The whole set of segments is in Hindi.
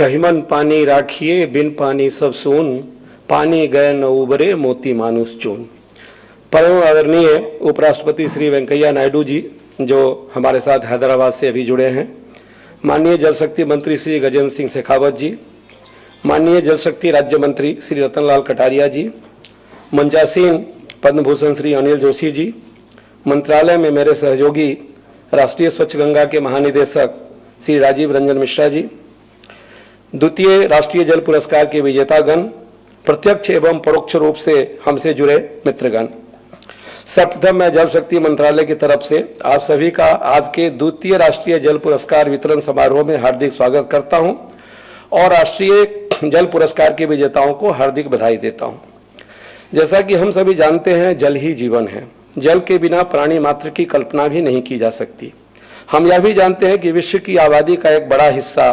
रहीमन पानी राखिए बिन पानी सब सून, पानी गए न उबरे मोती मानुष चून। परम आदरणीय उपराष्ट्रपति श्री वेंकैया नायडू जी जो हमारे साथ हैदराबाद से अभी जुड़े हैं, माननीय जल शक्ति मंत्री श्री गजेंद्र सिंह शेखावत जी, माननीय जल शक्ति राज्य मंत्री श्री रतनलाल कटारिया जी, मंचासीन पद्म भूषण श्री अनिल जोशी जी, मंत्रालय में मेरे सहयोगी राष्ट्रीय स्वच्छ गंगा के महानिदेशक श्री राजीव रंजन मिश्रा जी, द्वितीय राष्ट्रीय जल पुरस्कार के विजेतागण, प्रत्यक्ष एवं परोक्ष रूप से हमसे जुड़े मित्रगण, सर्वप्रथम मैं जल शक्ति मंत्रालय की तरफ से आप सभी का आज के द्वितीय राष्ट्रीय जल पुरस्कार वितरण समारोह में हार्दिक स्वागत करता हूं और राष्ट्रीय जल पुरस्कार के विजेताओं को हार्दिक बधाई देता हूं। जैसा कि हम सभी जानते हैं, जल ही जीवन है। जल के बिना प्राणी मात्र की कल्पना भी नहीं की जा सकती। हम यह भी जानते हैं कि विश्व की आबादी का एक बड़ा हिस्सा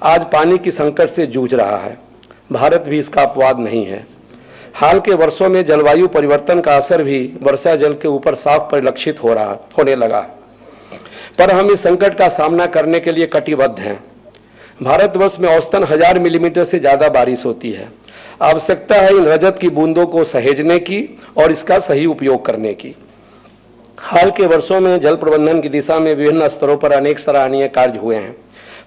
आज पानी की संकट से जूझ रहा है। भारत भी इसका अपवाद नहीं है। हाल के वर्षों में जलवायु परिवर्तन का असर भी वर्षा जल के ऊपर साफ परिलक्षित होने लगा, पर हम इस संकट का सामना करने के लिए कटिबद्ध हैं। भारतवर्ष में औसतन 1000 मिलीमीटर से ज्यादा बारिश होती है। आवश्यकता है इन रजत की बूंदों को सहेजने की और इसका सही उपयोग करने की। हाल के वर्षों में जल प्रबंधन की दिशा में विभिन्न स्तरों पर अनेक सराहनीय कार्य हुए हैं।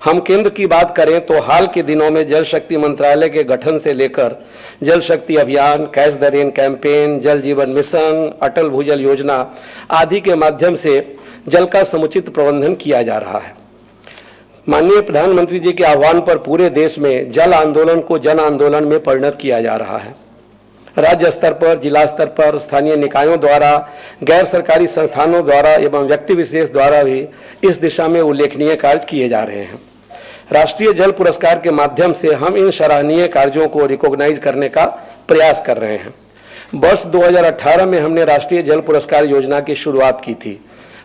हम केंद्र की बात करें तो हाल के दिनों में जल शक्ति मंत्रालय के गठन से लेकर जल शक्ति अभियान, कैच द रेन कैंपेन, जल जीवन मिशन, अटल भूजल योजना आदि के माध्यम से जल का समुचित प्रबंधन किया जा रहा है। माननीय प्रधानमंत्री जी के आह्वान पर पूरे देश में जल आंदोलन को जन आंदोलन में परिणत किया जा रहा है। राज्य स्तर पर, जिला स्तर पर, स्थानीय निकायों द्वारा, गैर सरकारी संस्थानों द्वारा एवं व्यक्ति विशेष द्वारा भी इस दिशा में उल्लेखनीय कार्य किए जा रहे हैं। राष्ट्रीय जल पुरस्कार के माध्यम से हम इन सराहनीय कार्यों को रिकॉग्नाइज करने का प्रयास कर रहे हैं। वर्ष 2018 में हमने राष्ट्रीय जल पुरस्कार योजना की शुरुआत की थी।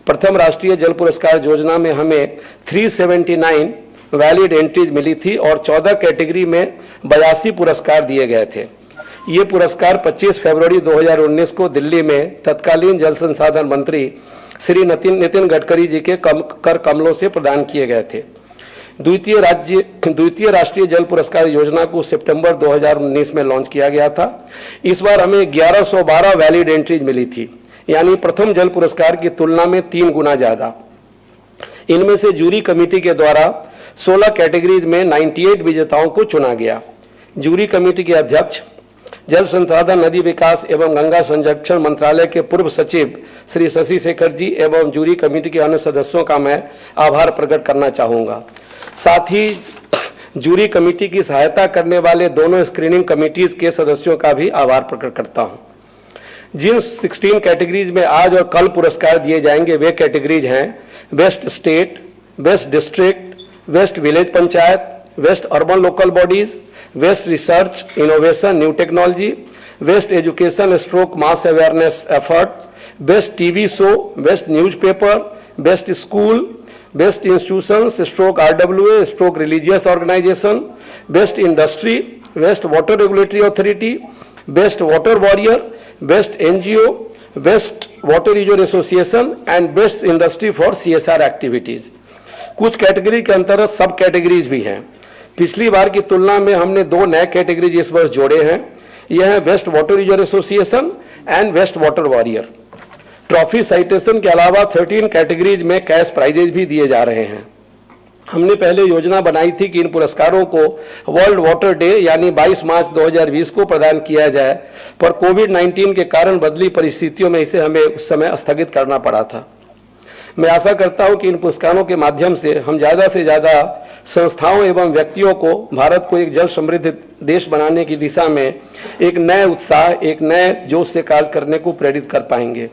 प्रथम राष्ट्रीय जल पुरस्कार योजना में हमें 379 वैलिड एंट्रीज मिली थी और 14 कैटेगरी में 82 पुरस्कार दिए गए थे। ये पुरस्कार 25 फरवरी 2019 को दिल्ली में तत्कालीन जल संसाधन मंत्री श्री नितिन गडकरी जी के कर कमलों से प्रदान किए गए थे। द्वितीय राष्ट्रीय जल पुरस्कार योजना को सितंबर 2019 में लॉन्च किया गया था। इस बार हमें 1112 वैलिड एंट्रीज मिली थी, यानी प्रथम जल पुरस्कार की तुलना में 3 गुना ज्यादा। इनमें से जूरी कमेटी के द्वारा 16 कैटेगरीज में 98 विजेताओं को चुना गया। जूरी कमेटी के अध्यक्ष जल संसाधन, नदी विकास एवं गंगा संरक्षण मंत्रालय के पूर्व सचिव श्री शशि शेखर जी एवं जूरी कमेटी के अन्य सदस्यों का मैं आभार प्रकट करना चाहूंगा। साथ ही जूरी कमेटी की सहायता करने वाले दोनों स्क्रीनिंग कमेटीज के सदस्यों का भी आभार प्रकट करता हूं। जिन 16 कैटेगरीज में आज और कल पुरस्कार दिए जाएंगे वे कैटेगरीज हैं best state, best district, best village panchayat, best urban local bodies, best research innovation new technology, best education stroke mass awareness effort, best TV show, best newspaper, best school, best institutions stroke RWA stroke religious organisation, best industry, best water regulatory authority, best water warrior, best NGO, best water user association and best industry for CSR activities. कुछ कैटेगरी के अंतर्गत सब कैटेगरीज भी हैं। पिछली बार की तुलना में हमने 2 नए कैटेगरीज इस वर्ष जोड़े हैं। यह है best water user association and best water warrior. Trophy citation के अलावा 13 कैटेगरीज में कैश प्राइजेज भी दिए जा रहे हैं। हमने पहले योजना बनाई थी कि इन पुरस्कारों को वर्ल्ड वाटर डे यानी 22 मार्च 2020 को प्रदान किया जाए, पर कोविड-19 के कारण बदली परिस्थितियों में इसे हमें उस समय स्थगित करना पड़ा था। मैं आशा करता हूं कि इन पुरस्कारों के माध्यम से हम ज्यादा से ज्यादा संस्थाओं एवं व्यक्तियों को भारत को एक जल समृद्ध देश बनाने की दिशा में एक नए उत्साह, एक नए जोश से कार्य करने को प्रेरित कर पाएंगे।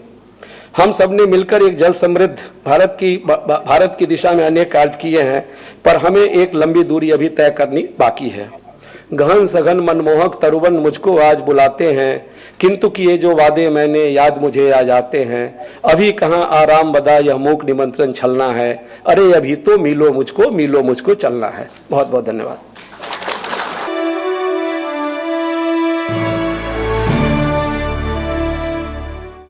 हम सब ने मिलकर एक जल समृद्ध भारत की दिशा में अनेक कार्य किए हैं, पर हमें एक लंबी दूरी अभी तय करनी बाकी है। गहन सघन मनमोहक तरुवन मुझको आज बुलाते हैं, किंतु किए जो वादे मैंने याद मुझे आ जाते हैं। अभी कहाँ आराम बदा यह मूक निमंत्रण छलना है, अरे अभी तो मिलो मुझको चलना है। बहुत बहुत धन्यवाद।